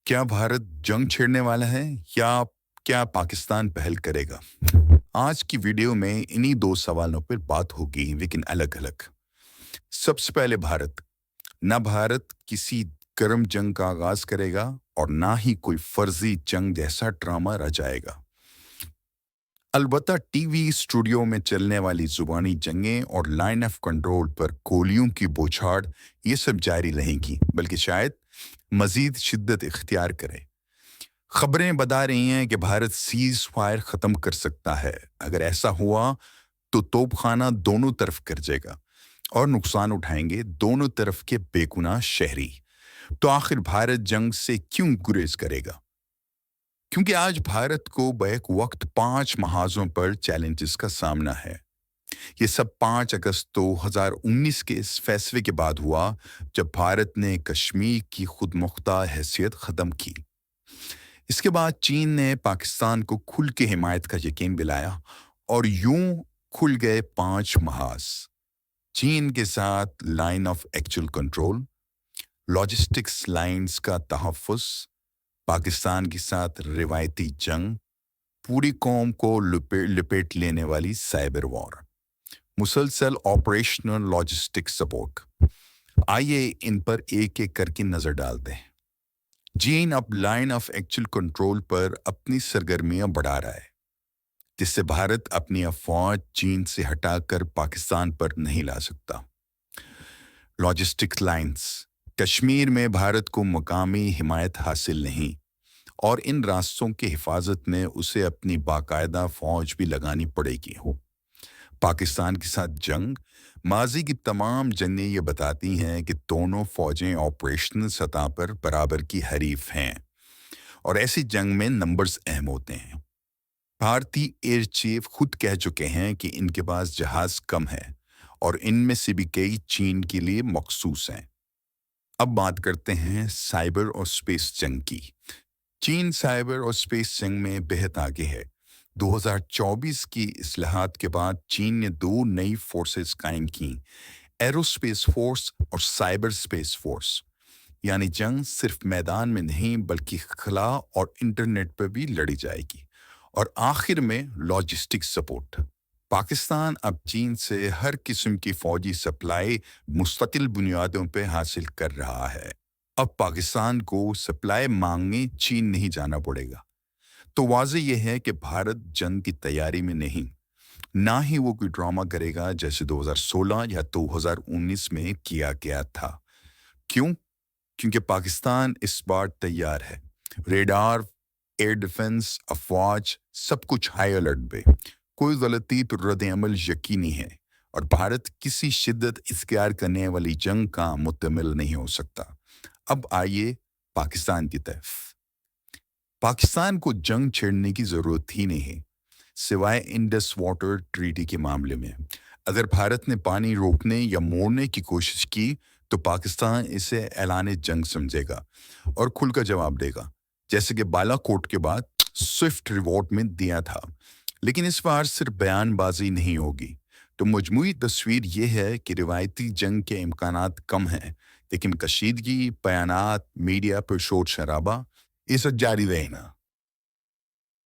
क्या भारत जंग छेड़ने वाला है या क्या पाकिस्तान पहल करेगा? आज की वीडियो में इन्हीं दो सवालों पर बात होगी, लेकिन अलग-अलग। सबसे पहले भारत। ना भारत किसी गर्म जंग का आगाज करेगा और ना ही कोई फर्जी जंग जैसा ड्रामा रचाएगा। अलबत्ता टीवी स्टूडियो में चलने वाली जुबानी जंगें और लाइन ऑफ कंट्रोल पर गोलियों की बौछार ये सब जारी रहेंगी, बल्कि शायद मजीद शिद्दत इख्तियार करे। खबरें बता रही हैं कि भारत सीज फायर खत्म कर सकता है। अगर ऐसा हुआ तो तोपखाना दोनों तरफ गरजेगा और नुकसान उठाएंगे दोनों तरफ के बेगुनाह शहरी। तो आखिर भारत जंग से क्यों गुरेज करेगा? क्योंकि आज भारत को बैक वक्त 5 महाजों पर चैलेंजेस का सामना है। ये सब 5 अगस्त 2019 के इस फैसले के बाद हुआ, जब भारत ने कश्मीर की खुद मुख्तार हैसियत खत्म की। इसके बाद चीन ने पाकिस्तान को खुल के हिमायत का यकीन दिलाया और यूं खुल गए 5 महाज। चीन के साथ line of actual control, logistics lines का तहफ़्फ़ुज़, पाकिस्तान के साथ रिवायती जंग, पूरी कौम को लपेट लेने वाली साइबर वॉर, मुसलसल ऑपरेशनल लॉजिस्टिक सपोर्ट। आइए इन पर एक एक करके नजर डालते हैं। चीन अब लाइन ऑफ एक्चुअल कंट्रोल पर अपनी सरगर्मियां बढ़ा रहा है, जिससे भारत अपनी अफवाज चीन से हटाकर पाकिस्तान पर नहीं ला सकता। लॉजिस्टिक्स लाइंस, कश्मीर में भारत को मकामी हिमायत हासिल नहीं और इन रास्तों की हिफाजत में उसे अपनी बाकायदा फौज भी लगानी पड़ेगी। पाकिस्तान के साथ जंग, माजी की तमाम जंगें ये बताती हैं कि दोनों फौजें ऑपरेशनल सतह पर बराबर की हरीफ हैं और ऐसी जंग में नंबर्स अहम होते हैं। भारतीय एयर चीफ खुद कह चुके हैं कि इनके पास जहाज कम है और इनमें से भी कई चीन के लिए मखसूस हैं। अब बात करते हैं साइबर और स्पेस जंग की। चीन साइबर और स्पेस जंग में बेहद आगे है। 2024 की इस्लाहात के बाद चीन ने 2 नई फोर्सेस कायम की, एरोस्पेस फोर्स और साइबर स्पेस फोर्स। यानी जंग सिर्फ मैदान में नहीं बल्कि खला और इंटरनेट पर भी लड़ी जाएगी। और आखिर में लॉजिस्टिक्स सपोर्ट। पाकिस्तान अब चीन से हर किस्म की फौजी सप्लाई मुस्तकिल बुनियादों पर हासिल कर रहा है। अब पाकिस्तान को सप्लाई मांगने चीन नहीं जाना पड़ेगा। तो वाज़ेह यह है कि भारत जंग की तैयारी में नहीं, ना ही वो कोई ड्रामा करेगा जैसे 2016 या 2019 में किया गया था। क्यों? क्योंकि पाकिस्तान इस बार तैयार है। रेडार, एयर डिफेंस, अफवाज, सब कुछ हाई अलर्ट पे। कोई गलती तो रद्द-ए-अमल यकीनी है और भारत किसी शिद्दत इख्तियार करने वाली जंग का मुतमिल नहीं हो सकता। अब आइए पाकिस्तान की तरफ। पाकिस्तान को जंग छेड़ने की जरूरत ही नहीं है, सिवाय इंडस वाटर ट्रीटी के मामले में। अगर भारत ने पानी रोकने या मोड़ने की कोशिश की तो पाकिस्तान इसे ऐलान जंग समझेगा और खुलकर जवाब देगा, जैसे कि बालाकोट के बाद स्विफ्ट रिवॉर्ड में दिया था। लेकिन इस बार सिर्फ बयानबाजी नहीं होगी। तो मजमूई तस्वीर ये है कि रिवायती जंग के इम्कानात कम हैं, लेकिन कशीदगी, बयानात, मीडिया पर शोर शराबा, ये सब जारी रहेगा।